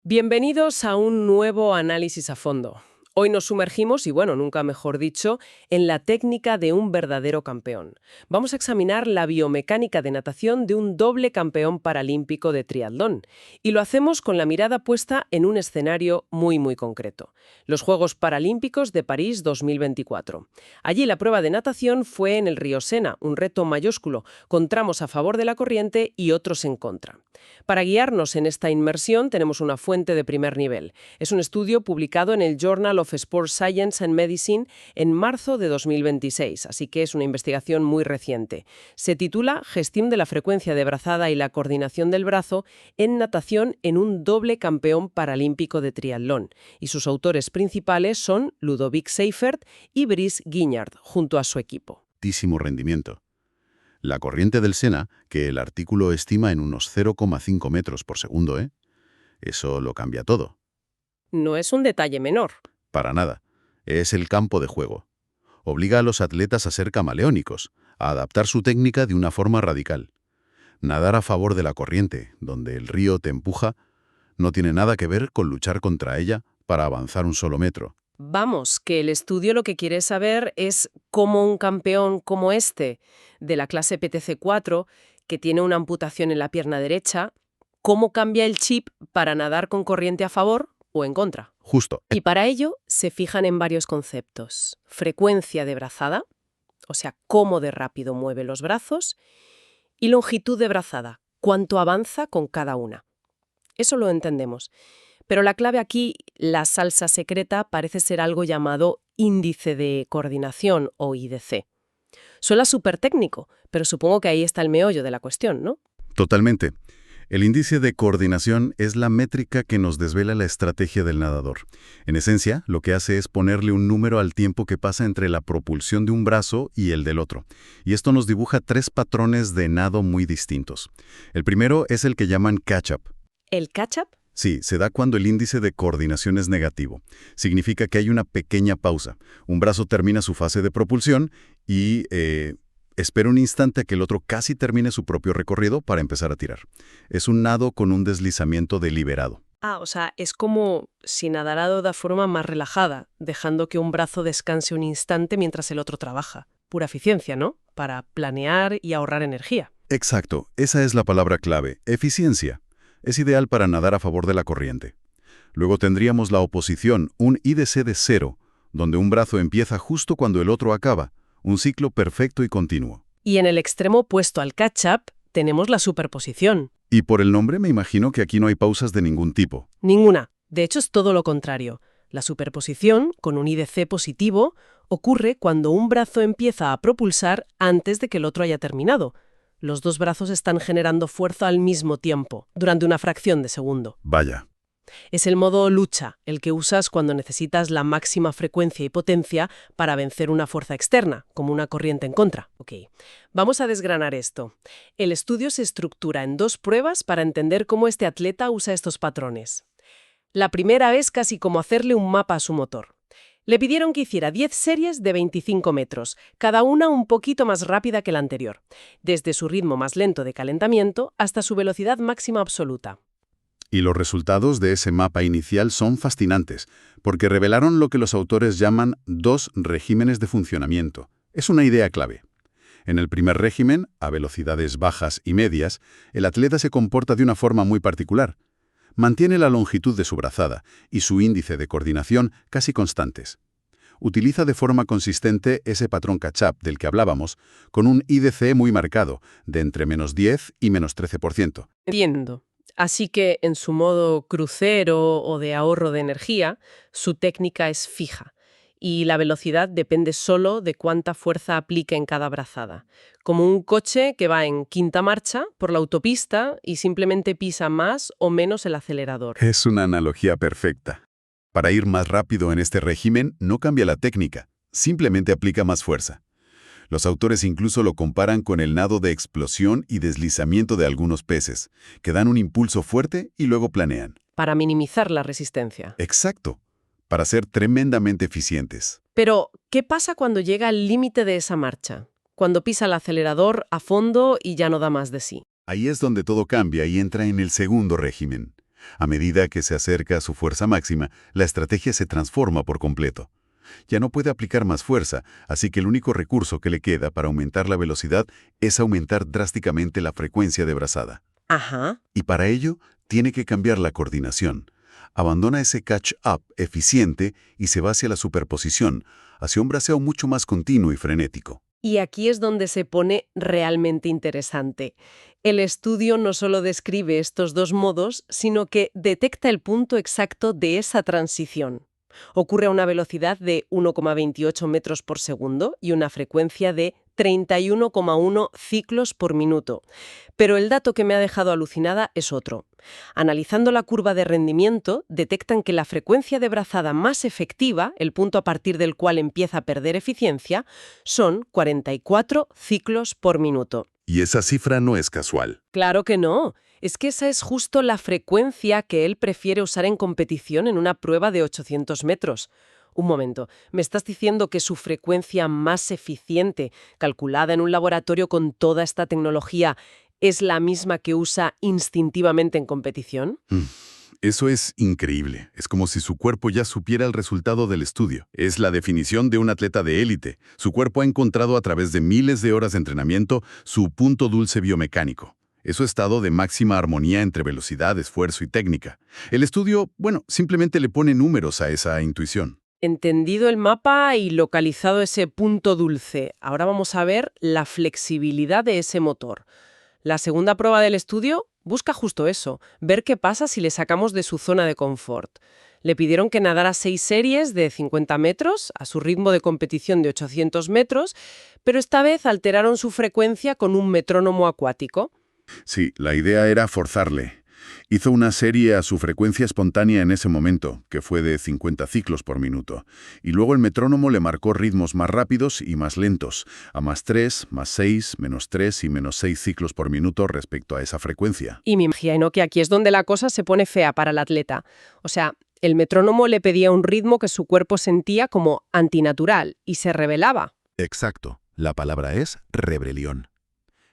Bienvenidos a un nuevo análisis a fondo. Hoy nos sumergimos, y bueno, nunca mejor dicho, en la técnica de un verdadero campeón. Vamos a examinar la biomecánica de natación de un doble campeón paralímpico de triatlón. Y lo hacemos con la mirada puesta en un escenario muy concreto: los Juegos Paralímpicos de París 2024. Allí la prueba de natación fue en el río Sena, un reto mayúsculo, con tramos a favor de la corriente y otros en contra. Para guiarnos en esta inmersión tenemos una fuente de primer nivel. Es un estudio publicado en el Journal of Sports Science and Medicine en marzo de 2026, así que es una investigación muy reciente. Se titula Gestión de la frecuencia de brazada y la coordinación del brazo en natación en un doble campeón paralímpico de triatlón, y sus autores principales son Ludovic Seifert y Brice Guignard, junto a su equipo. Altísimo rendimiento. La corriente del Sena, que el artículo estima en unos 0,5 metros por segundo, eso lo cambia todo. No es un detalle menor. Para nada. Es el campo de juego. Obliga a los atletas a ser camaleónicos, a adaptar su técnica de una forma radical. Nadar a favor de la corriente, donde el río te empuja, no tiene nada que ver con luchar contra ella para avanzar un solo metro. Vamos, que el estudio lo que quiere saber es cómo un campeón como este, de la clase PTC4, que tiene una amputación en la pierna derecha, cómo cambia el chip para nadar con corriente a favor o en contra. Justo. Y para ello se fijan en varios conceptos: frecuencia de brazada, o sea, cómo de rápido mueve los brazos, y longitud de brazada, cuánto avanza con cada una. Eso lo entendemos. Pero la clave aquí, la salsa secreta, parece ser algo llamado índice de coordinación o IDC. Suena súper técnico, pero supongo que ahí está el meollo de la cuestión, ¿no? Totalmente. El índice de coordinación es la métrica que nos desvela la estrategia del nadador. En esencia, lo que hace es ponerle un número al tiempo que pasa entre la propulsión de un brazo y el del otro. Y esto nos dibuja tres patrones de nado muy distintos. El primero es el que llaman catch-up. ¿El catch-up? Sí, se da cuando el índice de coordinación es negativo. Significa que hay una pequeña pausa. Un brazo termina su fase de propulsión y espera un instante a que el otro casi termine su propio recorrido para empezar a tirar. Es un nado con un deslizamiento deliberado. O sea, es como si nadara de forma más relajada, dejando que un brazo descanse un instante mientras el otro trabaja. Pura eficiencia, ¿no? Para planear y ahorrar energía. Exacto, esa es la palabra clave, eficiencia. Es ideal para nadar a favor de la corriente. Luego tendríamos la oposición, un IDC de 0, donde un brazo empieza justo cuando el otro acaba, un ciclo perfecto y continuo. Y en el extremo opuesto al catch-up tenemos la superposición. Y por el nombre me imagino que aquí no hay pausas de ningún tipo. Ninguna. De hecho, es todo lo contrario. La superposición, con un IDC positivo, ocurre cuando un brazo empieza a propulsar antes de que el otro haya terminado. Los dos brazos están generando fuerza al mismo tiempo, durante una fracción de segundo. Vaya. Es el modo lucha, el que usas cuando necesitas la máxima frecuencia y potencia para vencer una fuerza externa, como una corriente en contra. Ok, vamos a desgranar esto. El estudio se estructura en dos pruebas para entender cómo este atleta usa estos patrones. La primera es casi como hacerle un mapa a su motor. Le pidieron que hiciera 10 series de 25 metros, cada una un poquito más rápida que la anterior, desde su ritmo más lento de calentamiento hasta su velocidad máxima absoluta. Y los resultados de ese mapa inicial son fascinantes, porque revelaron lo que los autores llaman dos regímenes de funcionamiento. Es una idea clave. En el primer régimen, a velocidades bajas y medias, el atleta se comporta de una forma muy particular. Mantiene la longitud de su brazada y su índice de coordinación casi constantes. Utiliza de forma consistente ese patrón catch-up del que hablábamos, con un IDC muy marcado, de entre -10 y -13%. Entiendo. Así que en su modo crucero o de ahorro de energía, su técnica es fija y la velocidad depende solo de cuánta fuerza aplique en cada brazada. Como un coche que va en quinta marcha por la autopista y simplemente pisa más o menos el acelerador. Es una analogía perfecta. Para ir más rápido en este régimen no cambia la técnica, simplemente aplica más fuerza. Los autores incluso lo comparan con el nado de explosión y deslizamiento de algunos peces, que dan un impulso fuerte y luego planean. Para minimizar la resistencia. Exacto, para ser tremendamente eficientes. Pero, ¿qué pasa cuando llega al límite de esa marcha? Cuando pisa el acelerador a fondo y ya no da más de sí. Ahí es donde todo cambia y entra en el segundo régimen. A medida que se acerca a su fuerza máxima, la estrategia se transforma por completo. Ya no puede aplicar más fuerza, así que el único recurso que le queda para aumentar la velocidad es aumentar drásticamente la frecuencia de brazada. Ajá. Y para ello, tiene que cambiar la coordinación. Abandona ese catch-up eficiente y se va hacia la superposición, hacia un braceo mucho más continuo y frenético. Y aquí es donde se pone realmente interesante. El estudio no solo describe estos dos modos, sino que detecta el punto exacto de esa transición. Ocurre a una velocidad de 1,28 metros por segundo y una frecuencia de 31,1 ciclos por minuto. Pero el dato que me ha dejado alucinada es otro. Analizando la curva de rendimiento, detectan que la frecuencia de brazada más efectiva, el punto a partir del cual empieza a perder eficiencia, son 44 ciclos por minuto. Y esa cifra no es casual. Claro que no. Es que esa es justo la frecuencia que él prefiere usar en competición en una prueba de 800 metros. Un momento, ¿me estás diciendo que su frecuencia más eficiente, calculada en un laboratorio con toda esta tecnología, es la misma que usa instintivamente en competición? Eso es increíble. Es como si su cuerpo ya supiera el resultado del estudio. Es la definición de un atleta de élite. Su cuerpo ha encontrado a través de miles de horas de entrenamiento su punto dulce biomecánico. Es su estado de máxima armonía entre velocidad, esfuerzo y técnica. El estudio, simplemente le pone números a esa intuición. Entendido el mapa y localizado ese punto dulce, ahora vamos a ver la flexibilidad de ese motor. La segunda prueba del estudio busca justo eso, ver qué pasa si le sacamos de su zona de confort. Le pidieron que nadara 6 series de 50 metros a su ritmo de competición de 800 metros, pero esta vez alteraron su frecuencia con un metrónomo acuático. Sí, la idea era forzarle. Hizo una serie a su frecuencia espontánea en ese momento, que fue de 50 ciclos por minuto, y luego el metrónomo le marcó ritmos más rápidos y más lentos, a +3, +6, -3 y -6 ciclos por minuto respecto a esa frecuencia. Y me imagino que aquí es donde la cosa se pone fea para el atleta. O sea, el metrónomo le pedía un ritmo que su cuerpo sentía como antinatural y se rebelaba. Exacto. La palabra es rebelión.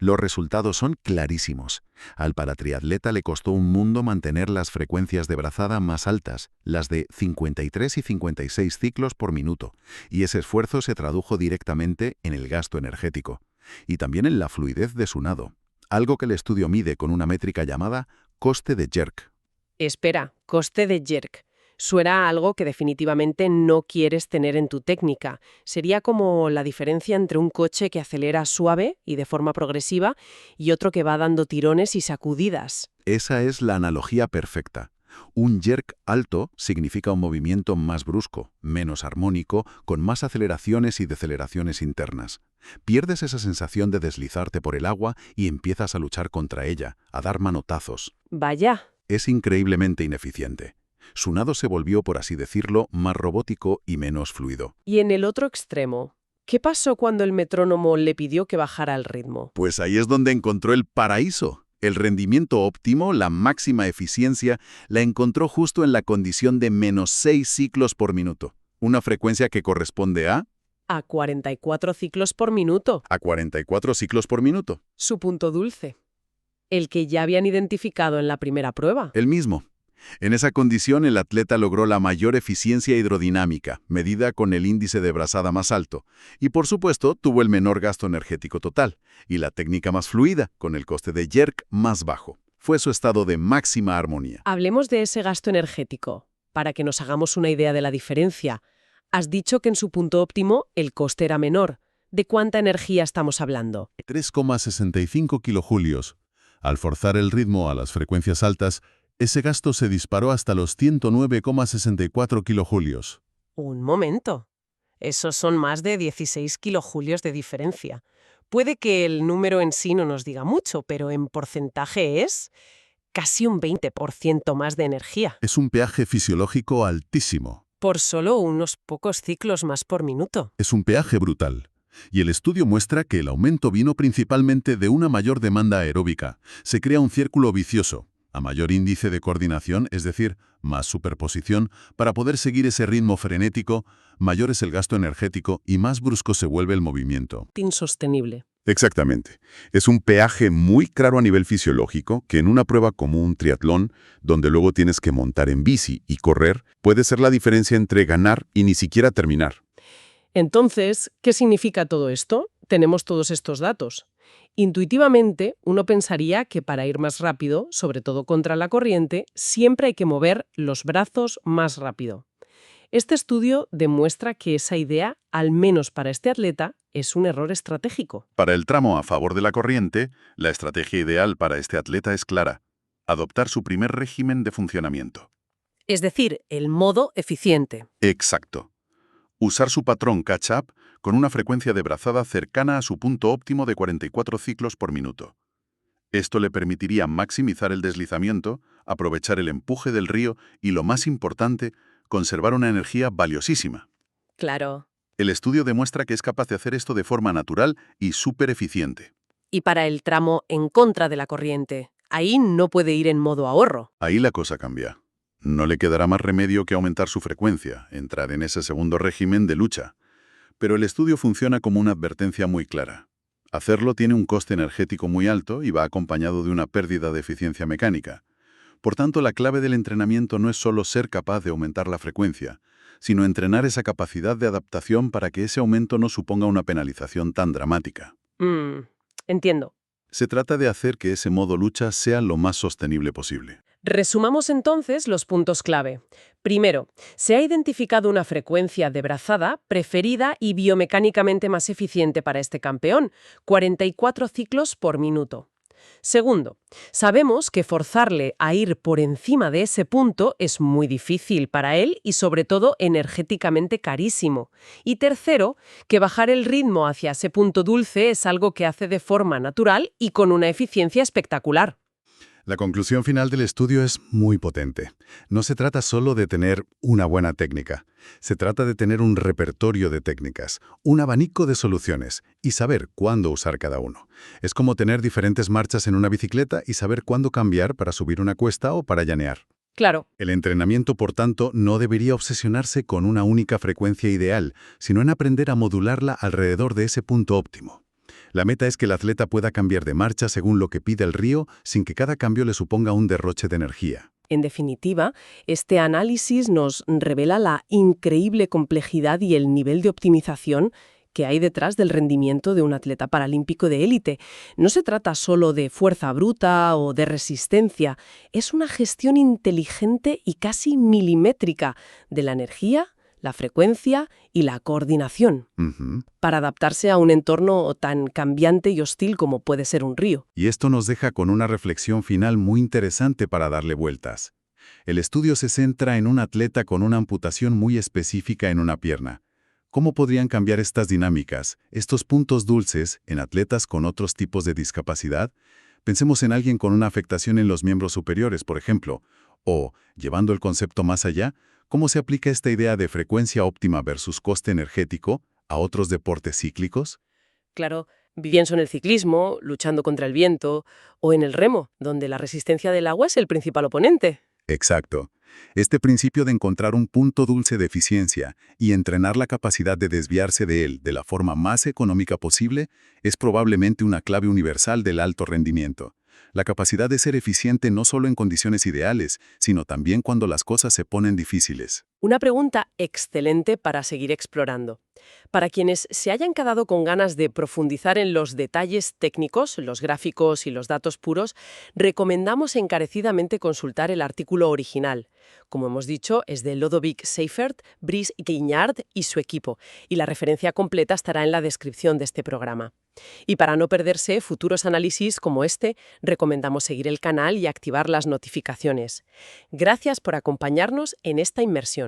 Los resultados son clarísimos. Al paratriatleta le costó un mundo mantener las frecuencias de brazada más altas, las de 53 y 56 ciclos por minuto, y ese esfuerzo se tradujo directamente en el gasto energético, y también en la fluidez de su nado, algo que el estudio mide con una métrica llamada coste de jerk. Espera, coste de jerk. Suena a algo que definitivamente no quieres tener en tu técnica. Sería como la diferencia entre un coche que acelera suave y de forma progresiva y otro que va dando tirones y sacudidas. Esa es la analogía perfecta. Un jerk alto significa un movimiento más brusco, menos armónico, con más aceleraciones y deceleraciones internas. Pierdes esa sensación de deslizarte por el agua y empiezas a luchar contra ella, a dar manotazos. Vaya. Es increíblemente ineficiente. Su nado se volvió, por así decirlo, más robótico y menos fluido. Y en el otro extremo, ¿qué pasó cuando el metrónomo le pidió que bajara el ritmo? Pues ahí es donde encontró el paraíso. El rendimiento óptimo, la máxima eficiencia, la encontró justo en la condición de -6 ciclos por minuto. Una frecuencia que corresponde a 44 ciclos por minuto. 44 ciclos por minuto. Su punto dulce. El que ya habían identificado en la primera prueba. El mismo. En esa condición, el atleta logró la mayor eficiencia hidrodinámica, medida con el índice de brazada más alto, y por supuesto tuvo el menor gasto energético total, y la técnica más fluida, con el coste de jerk más bajo. Fue su estado de máxima armonía. Hablemos de ese gasto energético, para que nos hagamos una idea de la diferencia. Has dicho que en su punto óptimo el coste era menor. ¿De cuánta energía estamos hablando? 3,65 kilojulios. Al forzar el ritmo a las frecuencias altas, ese gasto se disparó hasta los 109,64 kilojulios. Un momento. Esos son más de 16 kilojulios de diferencia. Puede que el número en sí no nos diga mucho, pero en porcentaje es casi un 20% más de energía. Es un peaje fisiológico altísimo. Por solo unos pocos ciclos más por minuto. Es un peaje brutal. Y el estudio muestra que el aumento vino principalmente de una mayor demanda aeróbica. Se crea un círculo vicioso. A mayor índice de coordinación, es decir, más superposición, para poder seguir ese ritmo frenético, mayor es el gasto energético y más brusco se vuelve el movimiento. Insostenible. Exactamente. Es un peaje muy claro a nivel fisiológico que en una prueba como un triatlón, donde luego tienes que montar en bici y correr, puede ser la diferencia entre ganar y ni siquiera terminar. Entonces, ¿qué significa todo esto? Tenemos todos estos datos. Intuitivamente, uno pensaría que para ir más rápido, sobre todo contra la corriente, siempre hay que mover los brazos más rápido. Este estudio demuestra que esa idea, al menos para este atleta, es un error estratégico. Para el tramo a favor de la corriente, la estrategia ideal para este atleta es clara: adoptar su primer régimen de funcionamiento. Es decir, el modo eficiente. Exacto. Usar su patrón catch-up con una frecuencia de brazada cercana a su punto óptimo de 44 ciclos por minuto. Esto le permitiría maximizar el deslizamiento, aprovechar el empuje del río y, lo más importante, conservar una energía valiosísima. Claro. El estudio demuestra que es capaz de hacer esto de forma natural y súper eficiente. Y para el tramo en contra de la corriente, ahí no puede ir en modo ahorro. Ahí la cosa cambia. No le quedará más remedio que aumentar su frecuencia, entrar en ese segundo régimen de lucha. Pero el estudio funciona como una advertencia muy clara. Hacerlo tiene un coste energético muy alto y va acompañado de una pérdida de eficiencia mecánica. Por tanto, la clave del entrenamiento no es solo ser capaz de aumentar la frecuencia, sino entrenar esa capacidad de adaptación para que ese aumento no suponga una penalización tan dramática. Entiendo. Se trata de hacer que ese modo lucha sea lo más sostenible posible. Resumamos entonces los puntos clave. Primero, se ha identificado una frecuencia de brazada preferida y biomecánicamente más eficiente para este campeón, 44 ciclos por minuto. Segundo, sabemos que forzarle a ir por encima de ese punto es muy difícil para él y sobre todo energéticamente carísimo. Y tercero, que bajar el ritmo hacia ese punto dulce es algo que hace de forma natural y con una eficiencia espectacular. La conclusión final del estudio es muy potente. No se trata solo de tener una buena técnica. Se trata de tener un repertorio de técnicas, un abanico de soluciones y saber cuándo usar cada uno. Es como tener diferentes marchas en una bicicleta y saber cuándo cambiar para subir una cuesta o para llanear. Claro. El entrenamiento, por tanto, no debería obsesionarse con una única frecuencia ideal, sino en aprender a modularla alrededor de ese punto óptimo. La meta es que el atleta pueda cambiar de marcha según lo que pide el río, sin que cada cambio le suponga un derroche de energía. En definitiva, este análisis nos revela la increíble complejidad y el nivel de optimización que hay detrás del rendimiento de un atleta paralímpico de élite. No se trata solo de fuerza bruta o de resistencia, es una gestión inteligente y casi milimétrica de la energía, la frecuencia y la coordinación, para adaptarse a un entorno tan cambiante y hostil como puede ser un río. Y esto nos deja con una reflexión final muy interesante para darle vueltas. El estudio se centra en un atleta con una amputación muy específica en una pierna. ¿Cómo podrían cambiar estas dinámicas, estos puntos dulces, en atletas con otros tipos de discapacidad? Pensemos en alguien con una afectación en los miembros superiores, por ejemplo, o, llevando el concepto más allá, ¿cómo se aplica esta idea de frecuencia óptima versus coste energético a otros deportes cíclicos? Claro, pienso en el ciclismo, luchando contra el viento, o en el remo, donde la resistencia del agua es el principal oponente. Exacto. Este principio de encontrar un punto dulce de eficiencia y entrenar la capacidad de desviarse de él de la forma más económica posible es probablemente una clave universal del alto rendimiento. La capacidad de ser eficiente no solo en condiciones ideales, sino también cuando las cosas se ponen difíciles. Una pregunta excelente para seguir explorando. Para quienes se hayan quedado con ganas de profundizar en los detalles técnicos, los gráficos y los datos puros, recomendamos encarecidamente consultar el artículo original. Como hemos dicho, es de Lodovic Seifert, Brice Guignard y su equipo, y la referencia completa estará en la descripción de este programa. Y para no perderse futuros análisis como este, recomendamos seguir el canal y activar las notificaciones. Gracias por acompañarnos en esta inmersión.